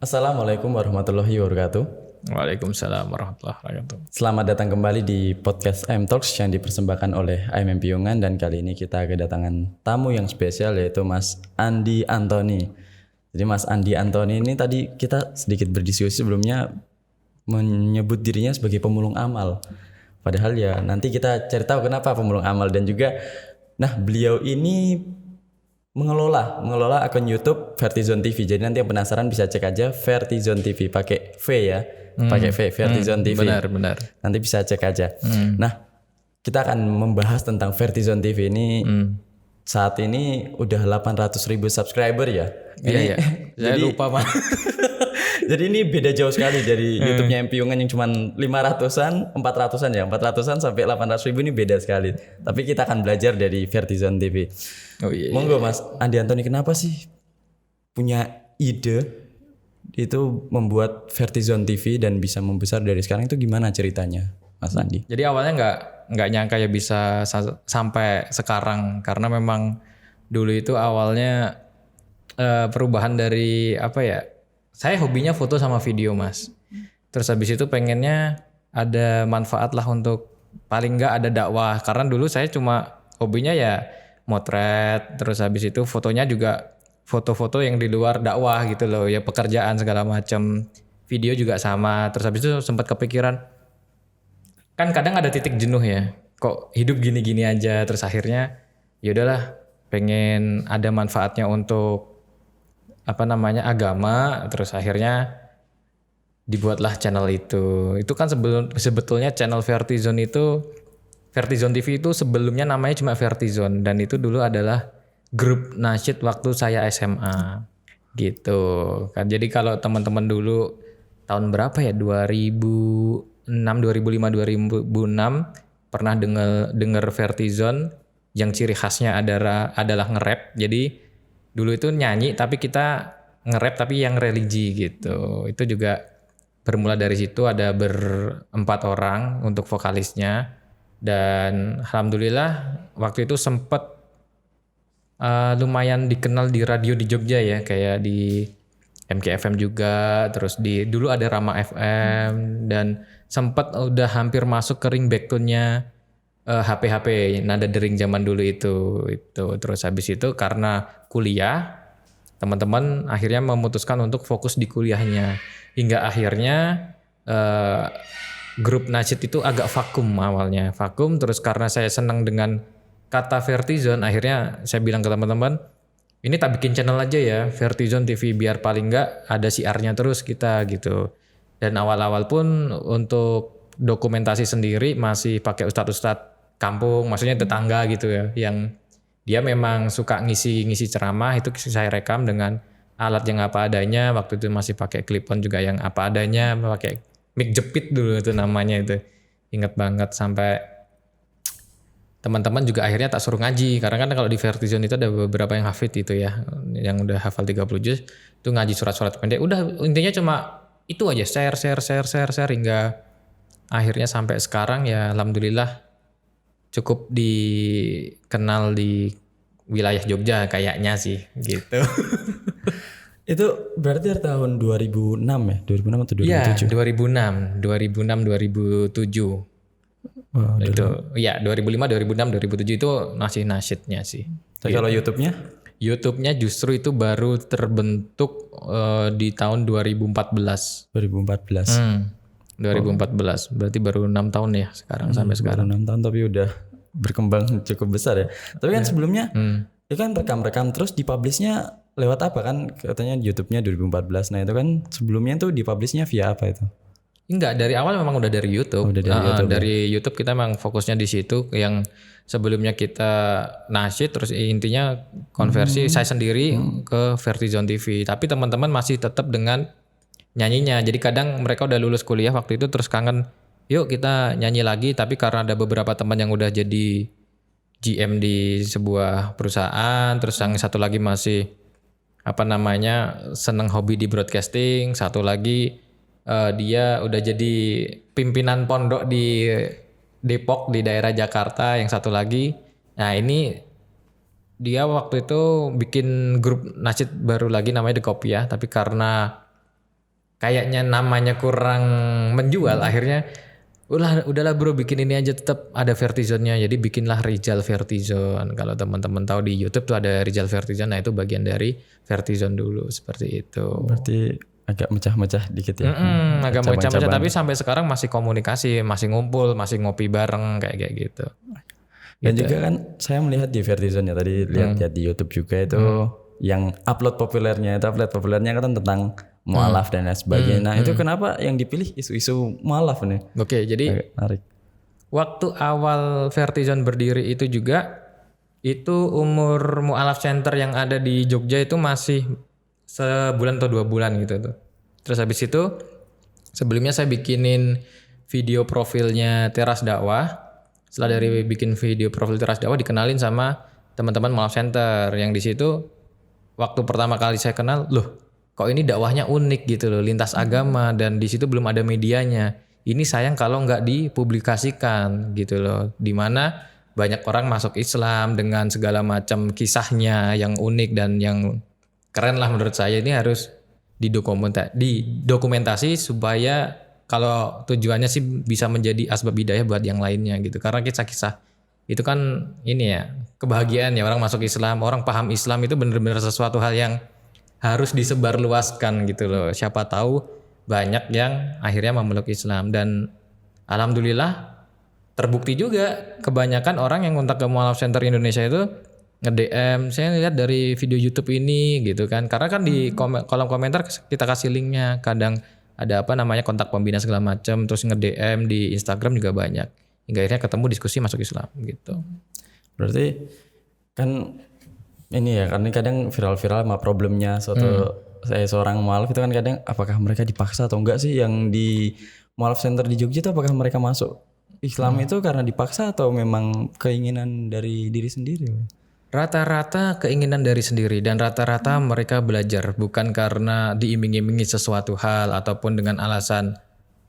Assalamualaikum warahmatullahi wabarakatuh. Waalaikumsalam warahmatullahi wabarakatuh. Selamat datang kembali di podcast IM Talks yang dipersembahkan oleh IMM Piungan, dan kali ini kita kedatangan tamu yang spesial yaitu Mas Andi Antoni. Jadi Mas Andi Antoni ini tadi kita sedikit berdiskusi sebelumnya menyebut dirinya sebagai pemulung amal. Padahal ya nanti kita cari tahu kenapa pemulung amal, dan juga beliau ini mengelola akun YouTube Vertizon TV. Jadi nanti yang penasaran bisa cek aja Vertizon TV pakai V ya. Pakai V Vertizon TV. Benar. Nanti bisa cek aja. Nah, kita akan membahas tentang Vertizon TV ini. Saat ini udah 800.000 subscriber ya. Iya. Saya lupa Pak. Jadi ini beda jauh sekali dari YouTube-nya Piungan yang cuma 500-an, 400-an ya. 400-an sampai 800.000 ini beda sekali. Tapi kita akan belajar dari Vertizon TV. Oh iya. Monggo Mas Andi Antoni, kenapa sih punya ide itu membuat Vertizon TV dan bisa membesar dari sekarang, itu gimana ceritanya Mas Andi? Jadi awalnya nggak nyangka ya bisa sampai sekarang, karena memang dulu itu awalnya perubahan dari apa ya? Saya hobinya foto sama video Mas. Terus habis itu pengennya ada manfaat lah, untuk paling nggak ada dakwah. Karena dulu saya cuma hobinya ya motret, terus habis itu fotonya juga foto-foto yang di luar dakwah gitu loh, ya pekerjaan segala macam. Video juga sama. Terus habis itu sempat kepikiran, kan kadang ada titik jenuh ya, kok hidup gini-gini aja. Terus akhirnya ya udahlah, pengen ada manfaatnya untuk agama. Terus akhirnya dibuatlah channel itu. Itu kan sebetulnya channel Vertizon itu, Vertizon TV itu sebelumnya namanya cuma Vertizon, dan itu dulu adalah grup nasyid waktu saya SMA gitu kan. Jadi kalau teman-teman dulu tahun berapa ya, 2006, 2005, 2006 pernah dengar Vertizon yang ciri khasnya adalah nge-rap. Jadi dulu itu nyanyi tapi kita nge-rap tapi yang religi gitu. Itu juga bermula dari situ, ada berempat orang untuk vokalisnya. Dan alhamdulillah waktu itu sempat lumayan dikenal di radio di Jogja ya, kayak di MKFM juga, terus dulu ada Rama FM, dan sempat udah hampir masuk ke ringback tone-nya HP nada dering zaman dulu itu. Terus habis itu karena kuliah, teman-teman akhirnya memutuskan untuk fokus di kuliahnya, hingga akhirnya grup nasyid itu agak vakum awalnya. Terus karena saya senang dengan kata Vertizon, akhirnya saya bilang ke teman-teman, ini tak bikin channel aja ya, Vertizon TV, biar paling enggak ada siarnya terus kita gitu. Dan awal-awal pun untuk dokumentasi sendiri masih pakai ustadz-ustadz kampung, maksudnya tetangga gitu ya, yang dia memang suka ngisi ceramah. Itu saya rekam dengan alat yang apa adanya. Waktu itu masih pakai clip-on juga yang apa adanya, pakai mic jepit dulu itu namanya itu. Ingat banget, sampai teman-teman juga akhirnya tak suruh ngaji, karena kan kalau di Vertizon itu ada beberapa yang hafid itu ya, yang udah hafal 30 juz itu ngaji surat-surat pendek. Udah intinya cuma itu aja, share hingga akhirnya sampai sekarang ya alhamdulillah cukup dikenal di wilayah Jogja kayaknya sih gitu. Itu berarti dari tahun 2006 ya? 2006 atau 2007? Iya, 2006, 2007. Itu ya 2005, 2006, 2007 itu masih nasyidnya sih. Tapi kalau YouTube-nya? YouTube-nya justru itu baru terbentuk di tahun 2014. 2014. Berarti baru 6 tahun ya sekarang, sampai sekarang. Baru 6 tahun tapi udah berkembang cukup besar ya. Tapi kan sebelumnya itu kan rekam-rekam terus dipublishnya lewat apa kan? Katanya YouTube-nya 2014. Nah itu kan sebelumnya tuh dipublishnya via apa itu? Enggak, dari awal memang udah dari YouTube. Dari YouTube kita memang fokusnya di situ. Yang sebelumnya kita nasyid, terus intinya konversi saya sendiri ke Vertizon TV. Tapi teman-teman masih tetap dengan nyanyinya. Jadi kadang mereka udah lulus kuliah waktu itu terus kangen, yuk kita nyanyi lagi. Tapi karena ada beberapa teman yang udah jadi GM di sebuah perusahaan, terus yang satu lagi masih seneng hobi di broadcasting, satu lagi dia udah jadi pimpinan pondok di Depok di daerah Jakarta, yang satu lagi. Nah ini dia waktu itu bikin grup nasyid baru lagi namanya The Kopiah, tapi karena kayaknya namanya kurang menjual, akhirnya udahlah bro bikin ini aja, tetap ada Vertizonnya, jadi bikinlah Rizal Vertizon. Kalau teman-teman tahu di YouTube tuh ada Rizal Vertizon, nah itu bagian dari Vertizon dulu, seperti itu. Berarti agak mecah-mecah dikit ya. Agak macam-macam, tapi sampai sekarang masih komunikasi, masih ngumpul, masih ngopi bareng kayak gitu. Dan juga kan saya melihat di Vertizon ya, tadi lihat di YouTube juga itu yang upload populernya kan tentang mualaf dan lain sebagainya. Nah itu kenapa yang dipilih isu-isu mualaf nih? Oke, jadi Agak menarik. waktu awal Vertizon berdiri itu juga, itu umur mualaf center yang ada di Jogja itu masih sebulan atau 2 bulan gitu tuh. Terus habis itu sebelumnya saya bikinin video profilnya Teras Dakwah. Setelah dari bikin video profil Teras Dakwah, dikenalin sama teman-teman mualaf center yang di situ waktu pertama kali saya kenal, loh kok ini dakwahnya unik gitu loh, lintas agama, dan di situ belum ada medianya. Ini sayang kalau nggak dipublikasikan gitu loh, dimana banyak orang masuk Islam dengan segala macam kisahnya yang unik dan yang keren lah menurut saya. Ini harus didokumentasi supaya kalau tujuannya sih bisa menjadi asbab hidayah buat yang lainnya gitu. Karena kisah-kisah itu kan ini ya, kebahagiaan ya, orang masuk Islam, orang paham Islam itu benar-benar sesuatu hal yang harus disebarluaskan gitu loh. Siapa tahu banyak yang akhirnya memeluk Islam, dan alhamdulillah terbukti juga kebanyakan orang yang kontak ke Mualaf Center Indonesia itu nge-DM, saya lihat dari video YouTube ini gitu kan. Karena kan di kolom komentar kita kasih linknya, kadang ada apa namanya kontak pembina segala macam, terus nge-DM di Instagram juga banyak. Hingga akhirnya ketemu diskusi masuk Islam gitu. Berarti kan ini ya, karena kadang viral-viral sama problemnya seorang mualaf itu kan kadang apakah mereka dipaksa atau enggak sih, yang di Mualaf Center di Jogja itu apakah mereka masuk Islam itu karena dipaksa atau memang keinginan dari diri sendiri? Rata-rata keinginan dari sendiri, dan rata-rata mereka belajar bukan karena diiming-imingi sesuatu hal ataupun dengan alasan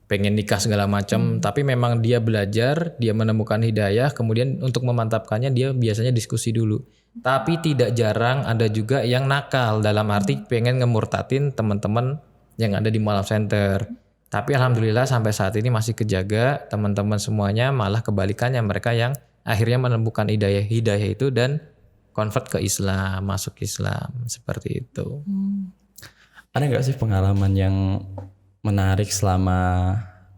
pengen nikah segala macam, tapi memang dia belajar, dia menemukan hidayah, kemudian untuk memantapkannya dia biasanya diskusi dulu. Tapi tidak jarang ada juga yang nakal, dalam arti pengen ngemurtatin teman-teman yang ada di Mualaf Center. Tapi alhamdulillah sampai saat ini masih kejaga, teman-teman semuanya malah kebalikannya, mereka yang akhirnya menemukan hidayah itu dan convert ke Islam, masuk Islam, seperti itu. Ada nggak sih pengalaman yang menarik selama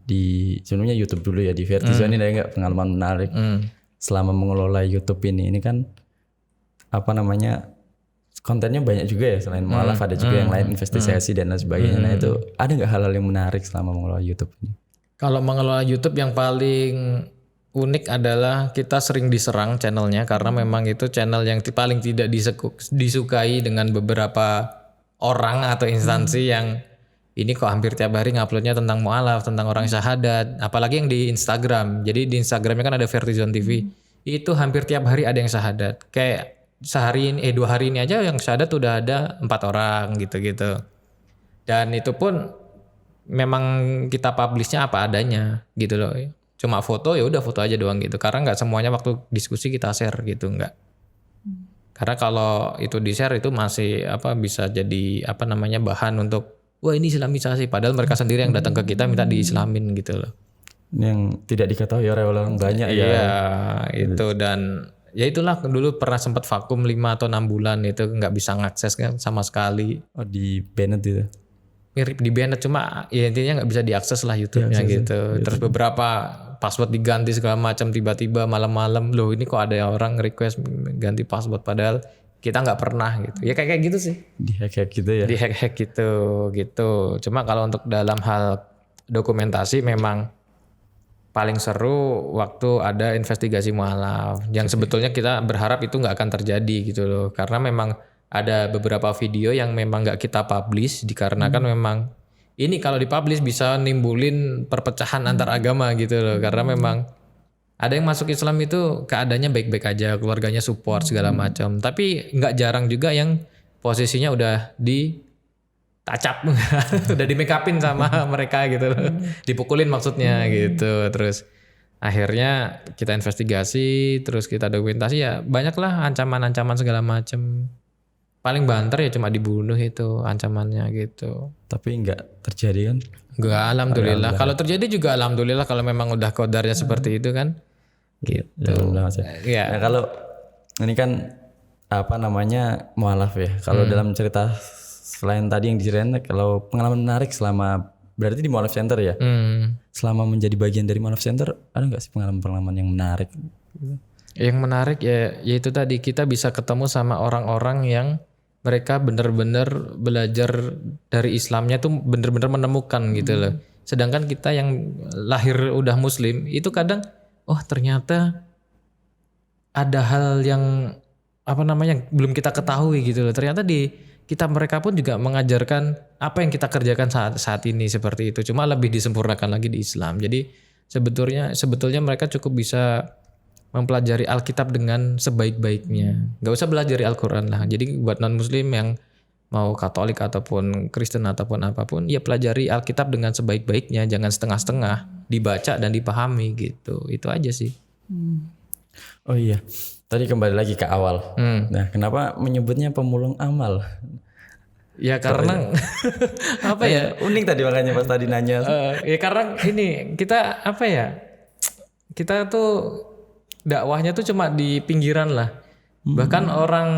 di sebelumnya YouTube dulu ya, di Vertizon ini ada nggak pengalaman menarik selama mengelola YouTube ini? Ini kan apa namanya, kontennya banyak juga ya, selain mualaf ada juga yang lain, investigasi dan lain sebagainya. Nah itu ada nggak hal-hal yang menarik selama mengelola YouTube ini? Kalau mengelola YouTube yang paling unik adalah kita sering diserang channelnya, karena memang itu channel yang paling tidak disukai dengan beberapa orang atau instansi yang ini kok hampir tiap hari nguploadnya tentang mualaf, tentang orang syahadat, apalagi yang di Instagram. Jadi di Instagramnya kan ada Vertizon TV, itu hampir tiap hari ada yang syahadat. Kayak sehari ini 2 hari ini aja yang syahadat udah ada 4 orang gitu-gitu. Dan itu pun memang kita publishnya apa adanya gitu loh. Cuma foto, ya udah foto aja doang gitu. Karena nggak semuanya waktu diskusi kita share gitu, nggak. Karena kalau itu di share itu masih bisa jadi bahan untuk wah ini Islamisasi, padahal mereka sendiri yang datang ke kita minta diislamin gitu loh. Yang tidak diketahui oleh orang banyak ya. Iya, itu, dan ya itulah dulu pernah sempat vakum 5 atau 6 bulan itu nggak bisa ngakses kan sama sekali. Oh, di banned itu. Mirip di banned, cuma ya intinya nggak bisa diakses lah YouTube-nya gitu. Terus beberapa password diganti segala macam, tiba-tiba malam-malam loh ini kok ada orang request ganti password padahal kita nggak pernah gitu. Ya kayak gitu sih. Di-hack gitu ya. Di-hack gitu. Cuma kalau untuk dalam hal dokumentasi memang paling seru waktu ada investigasi mualaf. Yang sebetulnya kita berharap itu nggak akan terjadi gitu loh. Karena memang ada beberapa video yang memang nggak kita publish dikarenakan memang ini kalau dipublish bisa nimbulin perpecahan antar agama gitu loh. Karena memang ada yang masuk Islam itu keadaannya baik-baik aja, keluarganya support segala macam. Tapi nggak jarang juga yang posisinya udah ditacap, udah di make upin sama mereka gitu loh. Dipukulin maksudnya gitu. Terus akhirnya kita investigasi, terus kita dokumentasi, ya banyaklah ancaman-ancaman segala macam. paling banter ya cuma dibunuh itu ancamannya gitu. Tapi nggak terjadi kan? Enggak, alhamdulillah. Kalau terjadi juga alhamdulillah kalau memang udah kodarnya seperti itu kan. Gitu. Ya, alhamdulillah, Mas. Ya. Nah, kalau ini kan apa namanya mualaf ya. Kalau dalam cerita selain tadi yang diceritain, kalau pengalaman menarik selama berarti di mualaf center ya. Selama menjadi bagian dari mualaf center, ada nggak sih pengalaman-pengalaman yang menarik? Yang menarik ya yaitu tadi kita bisa ketemu sama orang-orang yang mereka benar-benar belajar dari Islamnya tuh benar-benar menemukan gitu loh. Sedangkan kita yang lahir udah muslim itu kadang oh ternyata ada hal yang apa namanya belum kita ketahui gitu loh. Ternyata di kita mereka pun juga mengajarkan apa yang kita kerjakan saat ini seperti itu. Cuma lebih disempurnakan lagi di Islam. Jadi sebetulnya mereka cukup bisa mempelajari Alkitab dengan sebaik-baiknya. Gak usah belajar Al-Quran lah. Jadi buat non-muslim yang mau Katolik ataupun Kristen ataupun apapun, ya pelajari Alkitab dengan sebaik-baiknya. Jangan setengah-setengah. Dibaca dan dipahami gitu. Itu aja sih. Oh iya, tadi kembali lagi ke awal. Nah, kenapa menyebutnya pemulung amal? Ya karena apa ya? Unik tadi makanya pas tadi nanya. Ya karena ini kita apa ya? Kita tuh dakwahnya tuh cuma di pinggiran lah. Bahkan orang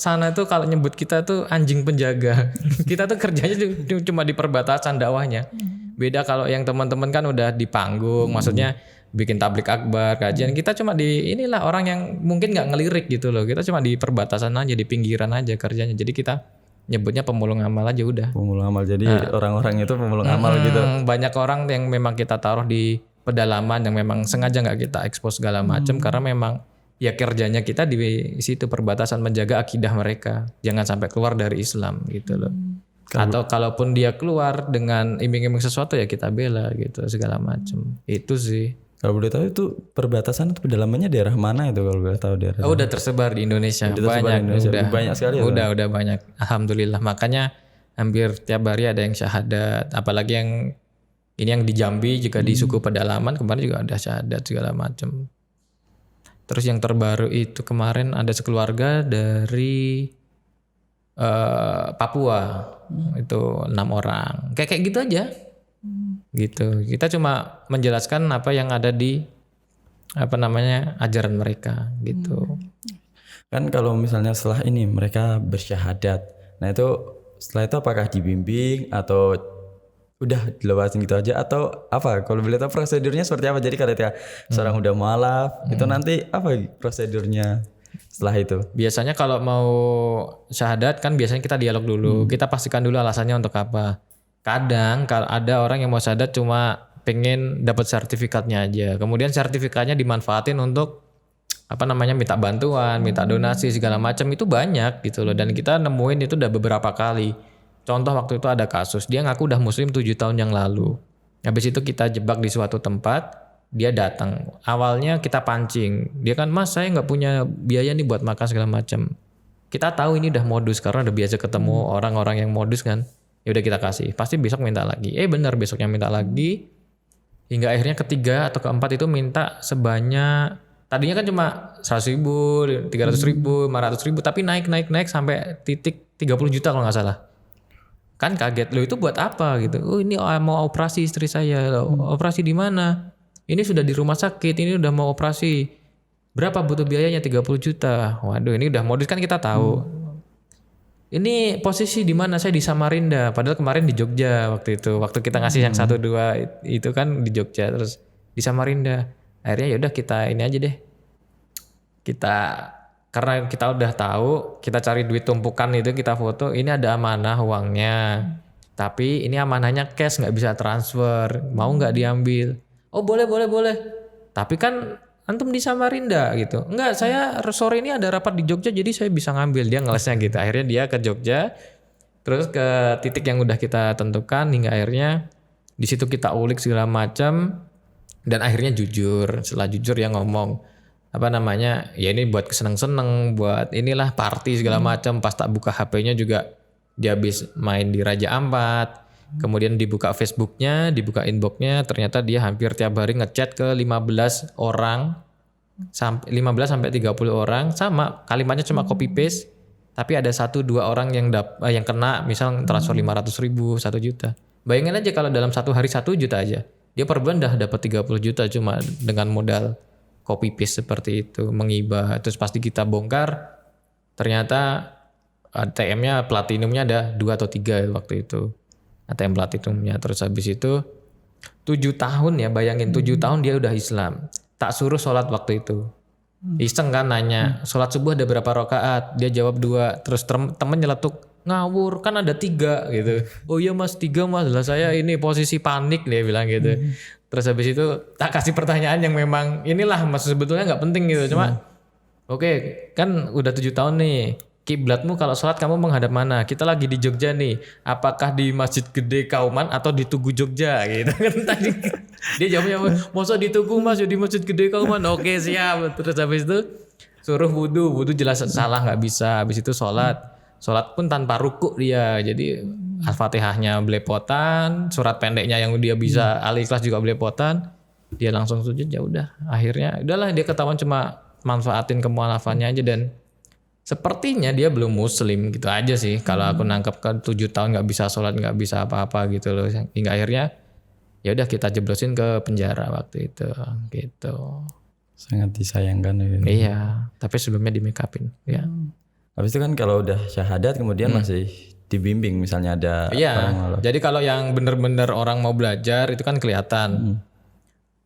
sana tuh kalau nyebut kita tuh anjing penjaga. Kita tuh kerjanya cuma di perbatasan dakwahnya. Beda kalau yang teman-teman kan udah di panggung, maksudnya bikin tablik akbar, kajian. Kita cuma di inilah orang yang mungkin nggak ngelirik gitu loh. Kita cuma di perbatasan aja, di pinggiran aja kerjanya. Jadi kita nyebutnya pemulung amal aja udah. Pemulung amal. Jadi orang-orang itu pemulung amal gitu. Banyak orang yang memang kita taruh di pedalaman yang memang sengaja nggak kita ekspos segala macam karena memang ya kerjanya kita di situ perbatasan menjaga akidah mereka jangan sampai keluar dari Islam gitu loh. Atau kalaupun dia keluar dengan iming-iming sesuatu ya kita bela gitu segala macam. Itu sih. Kalau boleh tahu itu perbatasan itu pedalamannya daerah mana itu kalau boleh tahu daerah? Udah tersebar di Indonesia. Udah banyak sekali ya. Udah banyak. Alhamdulillah. Makanya hampir tiap hari ada yang syahadat, apalagi yang ini yang di Jambi juga di suku pedalaman kemarin juga ada syahadat segala macam. Terus yang terbaru itu kemarin ada sekeluarga dari Papua itu 6 orang. Kayak gitu aja. Gitu. Kita cuma menjelaskan apa yang ada di apa namanya ajaran mereka gitu. Kan kalau misalnya setelah ini mereka bersyahadat. Nah itu setelah itu apakah dibimbing atau udah dilewatin gitu aja atau apa? Kalau boleh tahu prosedurnya seperti apa? Jadi kalau seorang udah mualaf itu nanti apa prosedurnya setelah itu? Biasanya kalau mau syahadat kan biasanya kita dialog dulu. Kita pastikan dulu alasannya untuk apa. Kadang kalau ada orang yang mau syahadat cuma pengen dapat sertifikatnya aja. Kemudian sertifikatnya dimanfaatin untuk apa namanya minta bantuan, minta donasi segala macam itu banyak gitu loh. Dan kita nemuin itu udah beberapa kali. Contoh waktu itu ada kasus, dia ngaku udah muslim 7 tahun yang lalu. Habis itu kita jebak di suatu tempat, dia datang. Awalnya kita pancing, dia kan mas saya nggak punya biaya nih buat makan segala macam. Kita tahu ini udah modus karena udah biasa ketemu orang-orang yang modus kan. Ya udah kita kasih, pasti besok minta lagi. Benar besoknya minta lagi. Hingga akhirnya ketiga atau keempat itu minta sebanyak, tadinya kan cuma 100 ribu, 300 ribu, 500 ribu, tapi naik sampai titik 30 juta kalau nggak salah. Kan kaget, lo itu buat apa gitu. Oh ini mau operasi istri saya. Operasi di mana? Ini sudah di rumah sakit, ini udah mau operasi. Berapa butuh biayanya? 30 juta. Waduh ini udah modus kan kita tahu. Ini posisi di mana? Saya di Samarinda. Padahal kemarin di Jogja waktu itu. Waktu kita ngasih yang 1-2 itu kan di Jogja. Terus di Samarinda. Akhirnya yaudah kita ini aja deh. Karena kita udah tahu, kita cari duit tumpukan itu kita foto, ini ada amanah uangnya. Tapi ini amanahnya cash nggak bisa transfer, mau nggak diambil? Oh boleh. Tapi kan antum di Samarinda gitu. Enggak, saya sore ini ada rapat di Jogja jadi saya bisa ngambil. Dia ngelesnya gitu. Akhirnya dia ke Jogja, terus ke titik yang udah kita tentukan hingga akhirnya di situ kita ulik segala macam dan akhirnya jujur. Setelah jujur ya ngomong. Apa namanya ya ini buat keseneng-seneng buat inilah party segala macam. Pas tak buka HP-nya juga dia habis main di Raja Ampat, kemudian dibuka Facebooknya, dibuka inboxnya, ternyata dia hampir tiap hari ngechat ke 15 orang sampai 30 orang, sama kalimatnya cuma copy paste, tapi ada 1-2 orang yang kena, misal transfer 500.000, 1 juta. Bayangin aja kalau dalam satu hari 1 juta aja, dia per bulan udah dapat 30 juta cuma dengan modal copy paste seperti itu, menghibah. Terus pasti kita bongkar, ternyata ATM-nya platinumnya ada 2 atau 3 waktu itu. ATM platinumnya. Terus habis itu 7 tahun ya, bayangin 7 tahun dia udah Islam. Tak suruh sholat waktu itu. Iseng kan nanya, sholat subuh ada berapa rakaat? Dia jawab 2. Terus temen nyeletuk, ngawur kan ada 3 gitu. Oh iya mas 3 mas, lah saya ini posisi panik, dia bilang gitu. Terus habis itu tak kasih pertanyaan yang memang inilah mas, sebetulnya nggak penting gitu. Cuma oke, kan udah 7 tahun nih. Kiblatmu kalau sholat kamu menghadap mana? Kita lagi di Jogja nih. Apakah di Masjid Gede Kauman atau di Tugu Jogja gitu kan tadi. Dia jawabnya, masa di Tugu mas, di Masjid Gede Kauman. Oke siap. Terus habis itu suruh wudu jelas salah nggak bisa. Habis itu sholat pun tanpa rukuk dia. Jadi Al-Fatihahnya belepotan, surat pendeknya yang dia bisa Al-Ikhlas juga belepotan. Dia langsung sujud, ya udah. Akhirnya udahlah, dia ketahuan cuma manfaatin kemualafannya aja, dan sepertinya dia belum muslim gitu aja sih. Kalau aku nangkep kan 7 tahun nggak bisa sholat, nggak bisa apa-apa gitu loh. Hingga akhirnya ya udah kita jeblosin ke penjara waktu itu gitu. Sangat disayangkan gitu. Iya, tapi sebelumnya di make upin ya. Habis itu kan kalau udah syahadat kemudian masih dibimbing misalnya ada Iya. Jadi kalau yang bener-bener orang mau belajar itu kan kelihatan.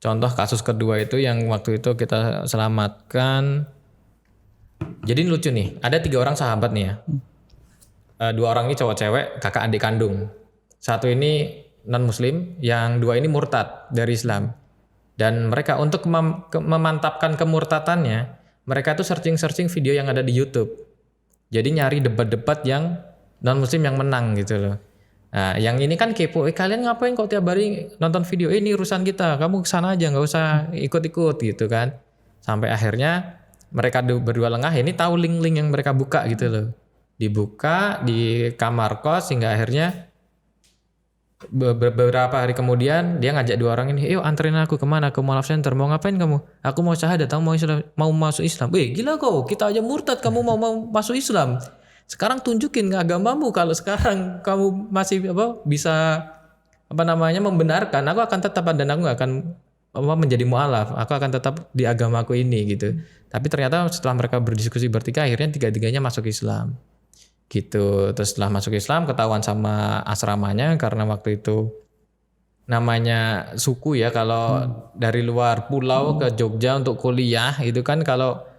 Contoh kasus kedua itu yang waktu itu kita selamatkan. Jadi lucu nih, ada 3 orang sahabat nih ya. 2 orang ini cowok cewek, kakak adik kandung. 1 ini non muslim, yang 2 ini murtad dari Islam. Dan mereka untuk memantapkan kemurtatannya, mereka tuh searching video yang ada di YouTube. Jadi nyari debat-debat yang non muslim yang menang gitu loh. Nah, yang ini kan kepo, kalian ngapain kok tiap hari nonton video? Ini urusan kita, kamu kesana aja, nggak usah ikut-ikut gitu kan. Sampai akhirnya mereka berdua lengah, ini tahu link-link yang mereka buka gitu loh. Dibuka di kamar kos, hingga akhirnya beberapa hari kemudian dia ngajak 2 orang ini, yuk anterin aku kemana, ke Mualaf Center. Mau ngapain kamu? Aku mau syahadat, kamu mau masuk Islam. Weh gila kau, kita aja murtad, kamu mau masuk Islam. Sekarang tunjukin agamamu, kalau sekarang kamu masih bisa membenarkan, aku akan tetap, dan aku gak akan menjadi mualaf, aku akan tetap di agamaku ini gitu. Tapi ternyata setelah mereka berdiskusi bertiga, akhirnya 3-tiganya masuk Islam gitu. Terus setelah masuk Islam ketahuan sama asramanya, karena waktu itu namanya suku ya, kalau dari luar pulau ke Jogja untuk kuliah itu kan, kalau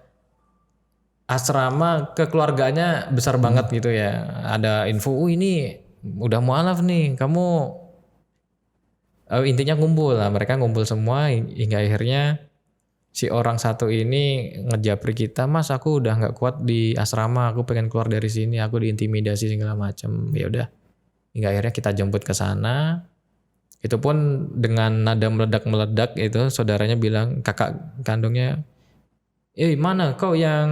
asrama kekeluarganya besar banget gitu ya. Ada info, ini udah mualaf nih, kamu intinya ngumpul lah. Mereka ngumpul semua hingga akhirnya si orang satu ini ngejapri kita, mas aku udah nggak kuat di asrama, aku pengen keluar dari sini, aku diintimidasi segala macam. Ya udah, hingga akhirnya kita jemput ke sana. Itu pun dengan nada meledak itu, saudaranya bilang, kakak kandungnya, mana kau yang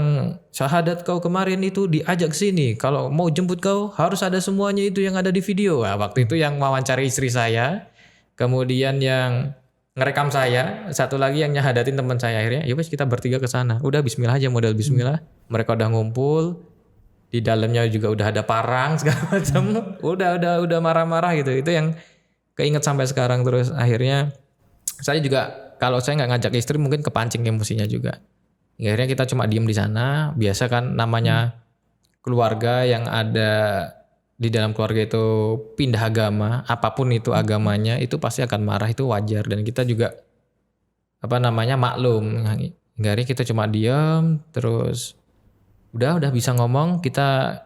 syahadat kau kemarin itu diajak sini, kalau mau jemput kau harus ada semuanya itu yang ada di video. Nah, waktu itu yang wawancari istri saya, kemudian yang ngerekam saya, satu lagi yang nyahadatin teman saya. Akhirnya ya wes kita bertiga ke sana. Udah bismillah aja, modal bismillah. Mereka udah ngumpul. Di dalamnya juga udah ada parang segala macam. udah marah-marah gitu. Itu yang keinget sampai sekarang. Terus akhirnya saya juga, kalau saya nggak ngajak istri mungkin kepancing emosinya juga. Akhirnya kita cuma diem di sana. Biasa kan namanya keluarga yang ada di dalam keluarga itu pindah agama, apapun itu agamanya, itu pasti akan marah, itu wajar, dan kita juga maklum. Hingga akhirnya kita cuma diam, terus udah bisa ngomong, kita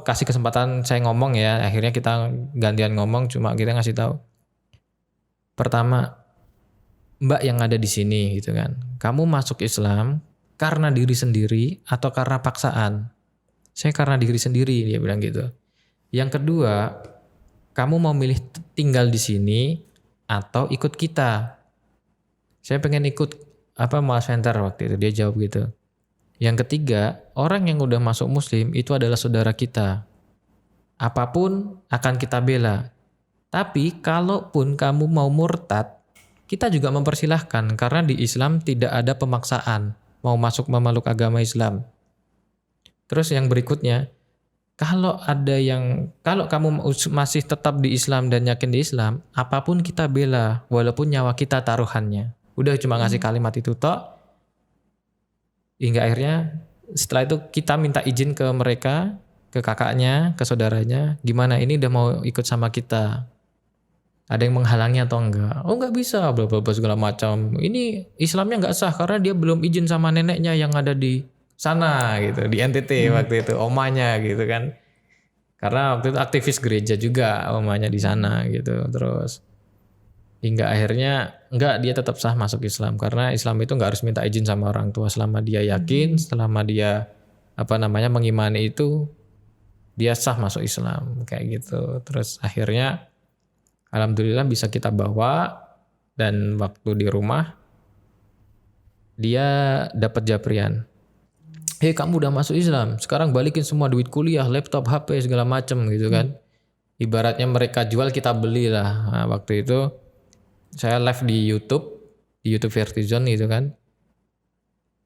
kasih kesempatan saya ngomong ya. Akhirnya kita gantian ngomong, cuma kita ngasih tahu, pertama, Mbak yang ada di sini gitu kan, kamu masuk Islam karena diri sendiri atau karena paksaan? Saya karena diri sendiri, dia bilang gitu. Yang kedua, kamu mau milih tinggal di sini atau ikut kita? Saya pengen ikut Mualaf Center waktu itu, dia jawab gitu. Yang ketiga, orang yang udah masuk muslim itu adalah saudara kita. Apapun akan kita bela. Tapi kalaupun kamu mau murtad, kita juga mempersilahkan, karena di Islam tidak ada pemaksaan mau masuk memeluk agama Islam. Terus yang berikutnya, kalau kamu masih tetap di Islam dan yakin di Islam, apapun kita bela, walaupun nyawa kita taruhannya. Udah cuma ngasih kalimat itu tok. Hingga akhirnya setelah itu kita minta izin ke mereka, ke kakaknya, ke saudaranya, gimana ini udah mau ikut sama kita. Ada yang menghalangi atau enggak? Oh enggak bisa, bla bla bla segala macam. Ini Islamnya enggak sah karena dia belum izin sama neneknya yang ada di sana gitu, di NTT waktu itu, omanya gitu kan. Karena waktu itu aktivis gereja juga omanya di sana gitu. Terus hingga akhirnya enggak, dia tetap sah masuk Islam karena Islam itu enggak harus minta izin sama orang tua selama dia yakin, selama dia mengimani itu, dia sah masuk Islam kayak gitu. Terus akhirnya alhamdulillah bisa kita bawa, dan waktu di rumah dia dapat japrian. Hei, kamu udah masuk Islam, sekarang balikin semua duit kuliah, laptop, HP segala macem gitu kan. Ibaratnya mereka jual kita beli lah. Nah, waktu itu saya live di YouTube Vertizon gitu kan.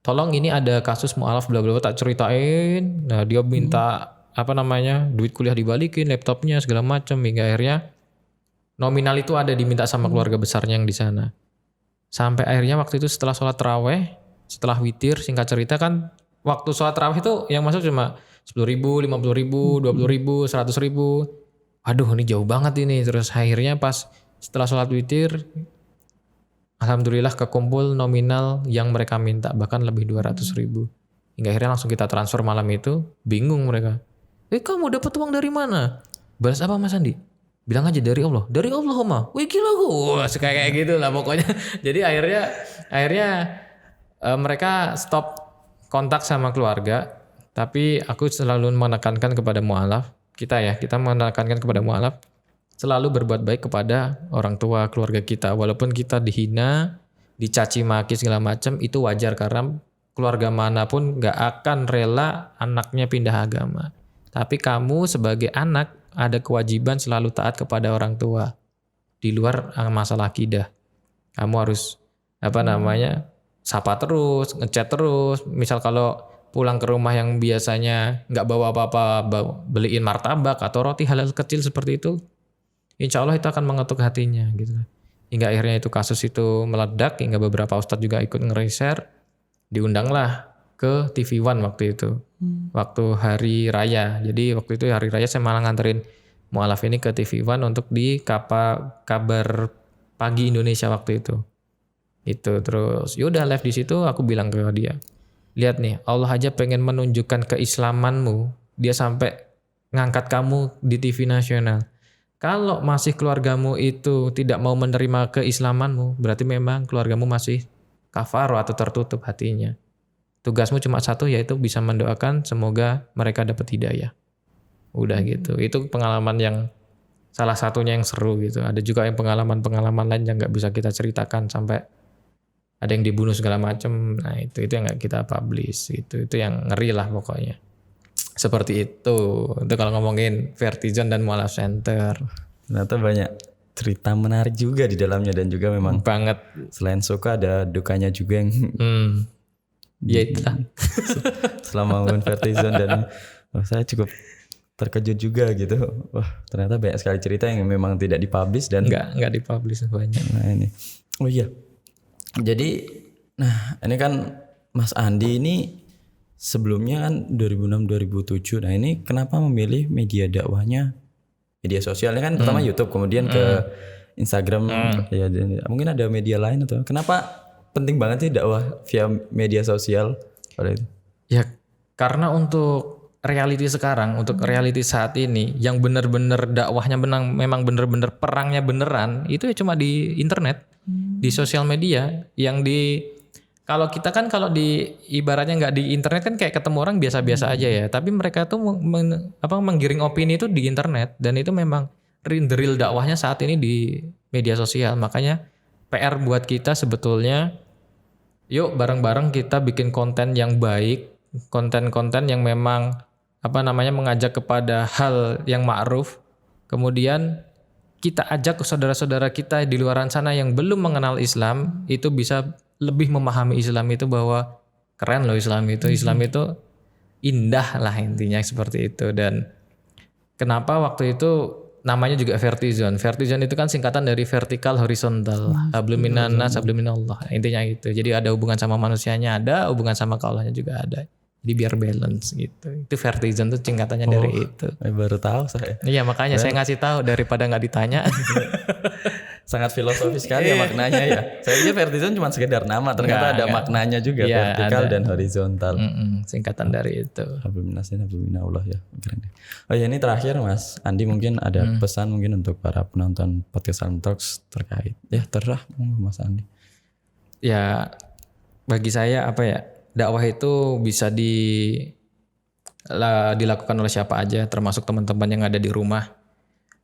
Tolong ini ada kasus mualaf bla bla bla, tak ceritain. Nah, dia minta duit kuliah dibalikin, laptopnya segala macem, hingga akhirnya nominal itu ada diminta sama keluarga besarnya yang di sana. Sampai akhirnya waktu itu setelah sholat taraweh, setelah witir, singkat cerita kan waktu sholat taraweh itu yang masuk cuma 10.000, 50.000, 20.000, 100.000. Aduh, ini jauh banget ini. Terus akhirnya pas setelah sholat witir, alhamdulillah kekumpul nominal yang mereka minta, bahkan lebih 200.000. Hingga akhirnya langsung kita transfer malam itu. Bingung mereka. Kamu dapat uang dari mana? Balas apa Mas Andi? Bilang aja dari Allah. Dari Allah mah. Wih gila gue. Kayak gitu lah pokoknya. Jadi akhirnya mereka stop kontak sama keluarga. Tapi aku selalu menekankan kepada mualaf. Kita menekankan kepada mualaf. Selalu berbuat baik kepada orang tua, keluarga kita. Walaupun kita dihina, dicaci maki segala macam, itu wajar karena keluarga manapun gak akan rela anaknya pindah agama. Tapi kamu sebagai anak ada kewajiban selalu taat kepada orang tua. Di luar masalah akidah. Kamu harus sapa terus, ngechat terus. Misal kalau pulang ke rumah yang biasanya gak bawa apa-apa, beliin martabak atau roti, hal-hal kecil seperti itu, insya Allah itu akan mengetuk hatinya gitu. Hingga akhirnya itu kasus itu meledak, hingga beberapa ustadz juga ikut nge-share. Diundanglah ke TV One waktu itu. Waktu hari raya. Jadi waktu itu hari raya saya malah nganterin mualaf ini ke TV One untuk di kabar pagi Indonesia waktu itu. Itu terus yaudah live di situ, aku bilang ke dia, lihat nih, Allah aja pengen menunjukkan keislamanmu, dia sampai ngangkat kamu di TV nasional. Kalau masih keluargamu itu tidak mau menerima keislamanmu, berarti memang keluargamu masih kafaro atau tertutup hatinya. Tugasmu cuma satu, yaitu bisa mendoakan semoga mereka dapat hidayah. Udah gitu. Itu pengalaman yang salah satunya yang seru gitu. Ada juga yang pengalaman-pengalaman lain yang nggak bisa kita ceritakan, sampai ada yang dibunuh segala macam. Nah itu yang nggak kita publish. Itu yang ngeri lah pokoknya. Seperti itu. Itu kalau ngomongin Vertizon dan Mualaf Center. Ternyata banyak cerita menarik juga di dalamnya, dan juga memang banget. Selain suka ada dukanya juga yang ya itulah. Selama main Vertizon, dan saya cukup terkejut juga gitu. Wah, ternyata banyak sekali cerita yang memang tidak dipublish dan nggak dipublish banyak. Nah ini, oh iya. Jadi, nah ini kan Mas Andi ini sebelumnya kan 2006-2007. Nah ini kenapa memilih media dakwahnya, media sosialnya kan pertama YouTube, kemudian ke Instagram, ya mungkin ada media lain, atau kenapa penting banget sih dakwah via media sosial pada itu? Ya karena untuk reality sekarang, untuk reality saat ini, yang benar-benar dakwahnya memang benar-benar perangnya beneran, itu ya cuma di internet, di sosial media. Kalau kita kan kalau di ibaratnya nggak di internet kan kayak ketemu orang biasa-biasa aja ya. Tapi mereka tuh menggiring opini itu di internet, dan itu memang the real dakwahnya saat ini di media sosial. Makanya PR buat kita sebetulnya, yuk bareng-bareng kita bikin konten yang baik, konten-konten yang memang mengajak kepada hal yang ma'ruf. Kemudian kita ajak saudara-saudara kita di luar sana yang belum mengenal Islam itu bisa lebih memahami Islam itu, bahwa keren loh Islam itu. Islam itu indah lah intinya seperti itu. Dan kenapa waktu itu namanya juga Vertizon. Vertizon itu kan singkatan dari vertikal horizontal. Hablum minannas, hablum minallah. Intinya gitu. Jadi ada hubungan sama manusianya ada, hubungan sama Allahnya juga ada. Jadi biar balance gitu. Itu Vertizon tuh singkatannya dari itu. Baru tahu saya. Iya makanya saya ngasih tahu daripada nggak ditanya. Sangat filosofis sekali ya maknanya ya. Saya kira Vertizon cuma sekedar nama, ternyata ada maknanya juga, Iya, vertikal ada. dan horizontal. Singkatan dari itu. Hablum minnas dan hablum minallah ya. Keren. Oh ya, ini terakhir Mas Andi mungkin ada pesan mungkin untuk para penonton podcast Helm Talks terkait. Ya terserah Mas Andi. Ya bagi saya apa ya, dakwah itu bisa dilakukan oleh siapa aja, termasuk teman-teman yang ada di rumah.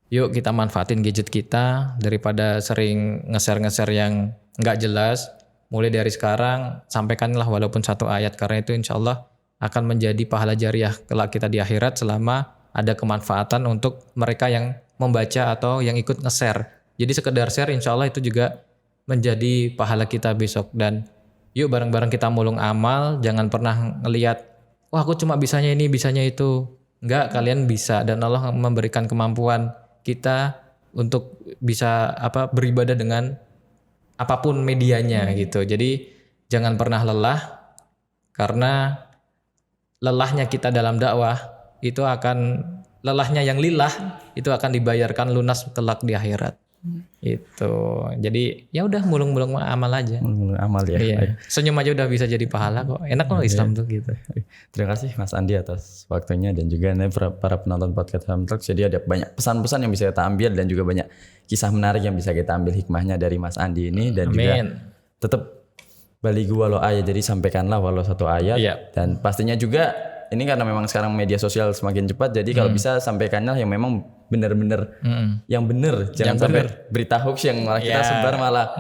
Yuk kita manfaatin gadget kita daripada sering nge-share yang nggak jelas. Mulai dari sekarang sampaikanlah walaupun satu ayat, karena itu insya Allah akan menjadi pahala jariah kelak kita di akhirat selama ada kemanfaatan untuk mereka yang membaca atau yang ikut nge-share. Jadi sekedar share insya Allah itu juga menjadi pahala kita besok. Dan yuk bareng-bareng kita mulung amal, jangan pernah ngelihat wah aku cuma bisanya ini, bisanya itu. Enggak, kalian bisa dan Allah memberikan kemampuan kita untuk bisa beribadah dengan apapun medianya gitu. Jadi jangan pernah lelah, karena lelahnya kita dalam dakwah itu akan, lelahnya yang lillah itu akan dibayarkan lunas kelak di akhirat. Itu. Jadi ya udah mulung-mulung amal aja. Mulung amal ya. Iya. Senyum aja udah bisa jadi pahala kok. Enak loh Islam tuh gitu. Terima kasih Mas Andi atas waktunya dan juga para penonton podcast Helm Talks. Jadi ada banyak pesan-pesan yang bisa kita ambil dan juga banyak kisah menarik yang bisa kita ambil hikmahnya dari Mas Andi ini. Dan juga tetap baligu walau ayat, jadi sampaikanlah walau satu ayat. Dan pastinya juga ini karena memang sekarang media sosial semakin cepat, jadi kalau bisa sampaikannya yang memang benar-benar yang benar, jangan sampai berita hoax yang malah kita sebar malah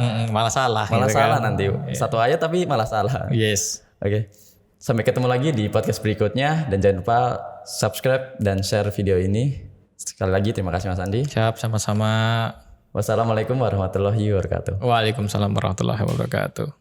salah malah gitu salah kan. nanti satu ayat tapi malah salah. Oke. Sampai ketemu lagi di podcast berikutnya dan jangan lupa subscribe dan share video ini. Sekali lagi terima kasih Mas Andi. Siap, sama-sama. Wassalamualaikum warahmatullahi wabarakatuh. Waalaikumsalam warahmatullahi wabarakatuh.